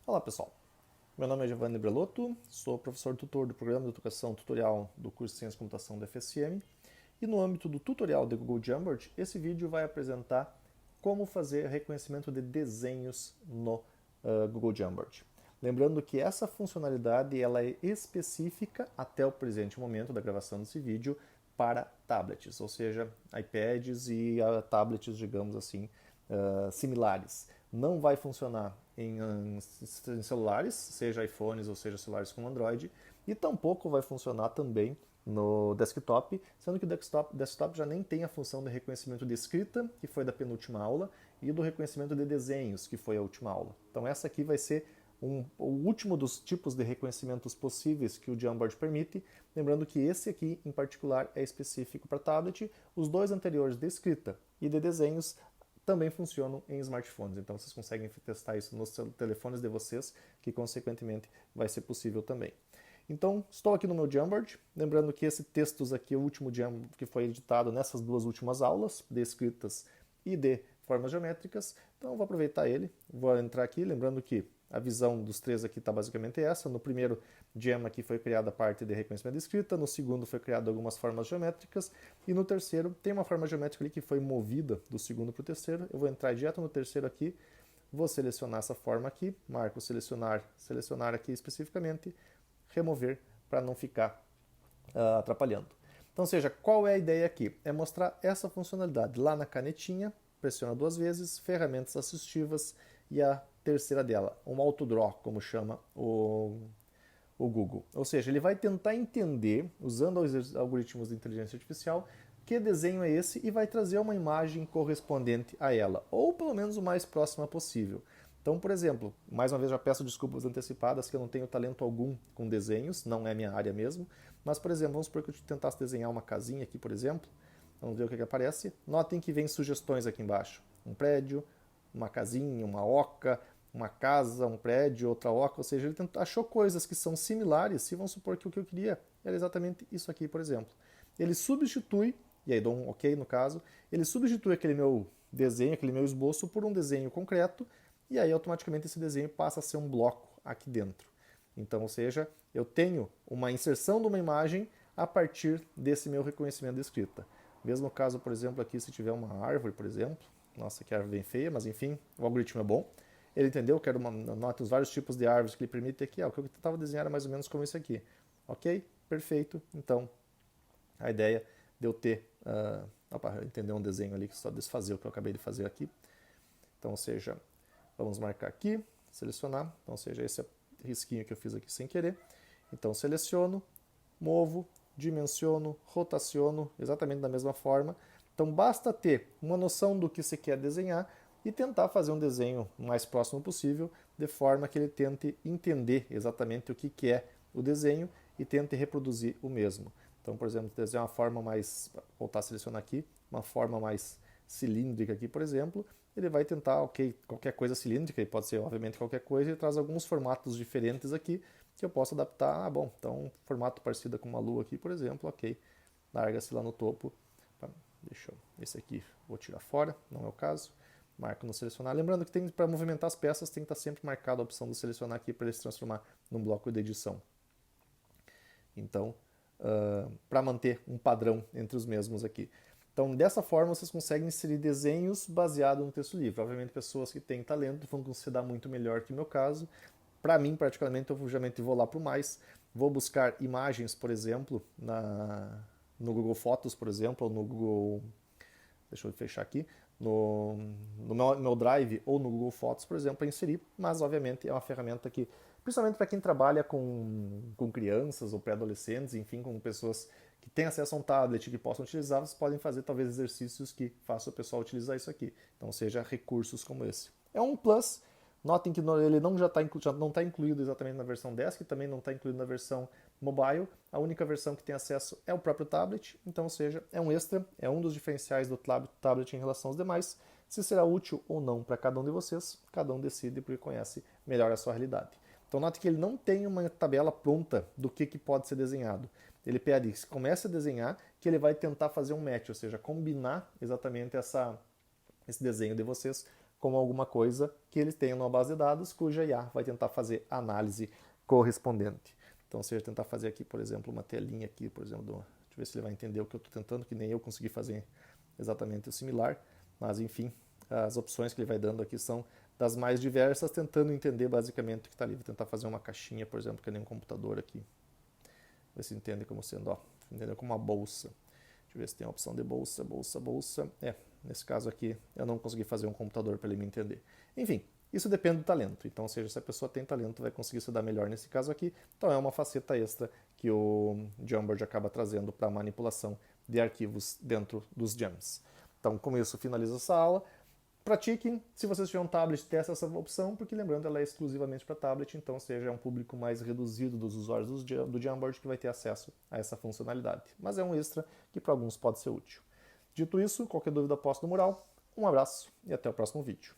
Olá pessoal, meu nome é Giovanni Brelotto, sou professor tutor do Programa de Educação Tutorial do curso de Ciência e Computação da FSM e no âmbito do tutorial de Google Jamboard, esse vídeo vai apresentar como fazer reconhecimento de desenhos no Google Jamboard. Lembrando que essa funcionalidade ela é específica até o presente momento da gravação desse vídeo para tablets, ou seja, iPads e tablets, digamos assim, similares. Não vai funcionar em celulares, seja iPhones ou seja celulares com Android, e tampouco vai funcionar também no desktop, sendo que o desktop já nem tem a função de reconhecimento de escrita, que foi da penúltima aula, e do reconhecimento de desenhos, que foi a última aula. Então essa aqui vai ser o último dos tipos de reconhecimentos possíveis que o Jamboard permite, lembrando que esse aqui em particular é específico para tablet, os dois anteriores de escrita e de desenhos também funcionam em smartphones, então vocês conseguem testar isso nos telefones de vocês, que consequentemente vai ser possível também. Então, estou aqui no meu Jamboard, lembrando que esse textos aqui é o último Jamboard que foi editado nessas duas últimas aulas, de escritas e de formas geométricas, então eu vou aproveitar ele, vou entrar aqui, lembrando que a visão dos três aqui está basicamente essa. No primeiro Jam aqui foi criada a parte de reconhecimento de escrita, no segundo foi criada algumas formas geométricas, e no terceiro tem uma forma geométrica ali que foi movida do segundo para o terceiro. Eu vou entrar direto no terceiro aqui, vou selecionar essa forma aqui, marco selecionar aqui especificamente, remover para não ficar atrapalhando. Então, seja, qual é a ideia aqui? É mostrar essa funcionalidade lá na canetinha, pressiona duas vezes, ferramentas assistivas e a terceira dela, um autodraw, como chama o Google. Ou seja, ele vai tentar entender, usando os algoritmos de inteligência artificial, que desenho é esse e vai trazer uma imagem correspondente a ela, ou pelo menos o mais próxima possível. Então, por exemplo, mais uma vez já peço desculpas antecipadas que eu não tenho talento algum com desenhos, não é minha área mesmo, mas, por exemplo, vamos supor que eu tentasse desenhar uma casinha aqui, por exemplo, vamos ver o que aparece. Notem que vem sugestões aqui embaixo, um prédio, uma casinha, uma oca, uma casa, um prédio, outra oca, ou seja, ele achou coisas que são similares, e vamos supor que o que eu queria era exatamente isso aqui, por exemplo. Ele substitui, e aí dou um ok no caso, ele substitui aquele meu desenho, aquele meu esboço por um desenho concreto, e aí automaticamente esse desenho passa a ser um bloco aqui dentro. Então, ou seja, eu tenho uma inserção de uma imagem a partir desse meu reconhecimento de escrita. Mesmo caso, por exemplo, aqui se tiver uma árvore, por exemplo, nossa, que árvore bem feia, mas enfim, o algoritmo é bom. Ele entendeu que era nota os vários tipos de árvores que ele permite aqui. O que eu tentava desenhar era mais ou menos como isso aqui. Ok? Perfeito. Então, a ideia de eu ter... entender um desenho ali que só desfazer o que eu acabei de fazer aqui. Então, ou seja, vamos marcar aqui, selecionar. Então, ou seja, esse é o risquinho que eu fiz aqui sem querer. Então, seleciono, movo, dimensiono, rotaciono, exatamente da mesma forma. Então, basta ter uma noção do que você quer desenhar e tentar fazer um desenho o mais próximo possível, de forma que ele tente entender exatamente o que é o desenho e tente reproduzir o mesmo. Então, por exemplo, desenhar uma forma mais, voltar a selecionar aqui, uma forma mais cilíndrica aqui, por exemplo, ele vai tentar, ok, qualquer coisa cilíndrica, e pode ser obviamente qualquer coisa, ele traz alguns formatos diferentes aqui, que eu posso adaptar. Bom, então formato parecido com uma lua aqui, por exemplo, ok, larga-se lá no topo. Deixa eu, esse aqui vou tirar fora, não é o caso. Marco no selecionar. Lembrando que para movimentar as peças tem que estar sempre marcada a opção do selecionar aqui para ele se transformar num bloco de edição. Então, para manter um padrão entre os mesmos aqui. Então, dessa forma, vocês conseguem inserir desenhos baseados no texto livre. Obviamente, pessoas que têm talento vão se dar muito melhor que o meu caso. Para mim, particularmente, eu obviamente vou lá para o mais. Vou buscar imagens, por exemplo, no Google Fotos, por exemplo, ou no Google... Deixa eu fechar aqui. No meu Drive ou no Google Fotos, por exemplo, para inserir. Mas, obviamente, é uma ferramenta que, principalmente para quem trabalha com crianças ou pré-adolescentes, enfim, com pessoas que têm acesso a um tablet e que possam utilizar, vocês podem fazer talvez exercícios que façam o pessoal utilizar isso aqui. Então, seja recursos como esse. É um plus. Notem que ele já não está incluído exatamente na versão desk, também não está incluído na versão mobile. A única versão que tem acesso é o próprio tablet, então, ou seja, é um extra, é um dos diferenciais do tablet em relação aos demais. Se será útil ou não para cada um de vocês, cada um decide porque conhece melhor a sua realidade. Então, note que ele não tem uma tabela pronta do que pode ser desenhado. Ele pede que comece a desenhar, que ele vai tentar fazer um match, ou seja, combinar exatamente esse desenho de vocês como alguma coisa que eles tenham numa base de dados, cuja IA vai tentar fazer a análise correspondente. Então, se eu tentar fazer aqui, por exemplo, uma telinha aqui, por exemplo, deixa eu ver se ele vai entender o que eu estou tentando, que nem eu consegui fazer exatamente o similar, mas enfim, as opções que ele vai dando aqui são das mais diversas, tentando entender basicamente o que está ali. Vou tentar fazer uma caixinha, por exemplo, que nem um computador aqui. Ver se entende como sendo, ó, entendeu? Como uma bolsa. Deixa eu ver se tem a opção de bolsa, bolsa, bolsa. Nesse caso aqui eu não consegui fazer um computador para ele me entender. Enfim, isso depende do talento. Então, ou seja, se a pessoa tem talento, vai conseguir se dar melhor nesse caso aqui. Então é uma faceta extra que o Jamboard acaba trazendo para a manipulação de arquivos dentro dos gems. Então, com isso, finalizo essa aula. Pratiquem, se vocês tiverem um tablet, testa essa opção, porque lembrando, ela é exclusivamente para tablet, então seja um público mais reduzido dos usuários do Jamboard que vai ter acesso a essa funcionalidade. Mas é um extra que para alguns pode ser útil. Dito isso, qualquer dúvida posta no mural. Um abraço e até o próximo vídeo.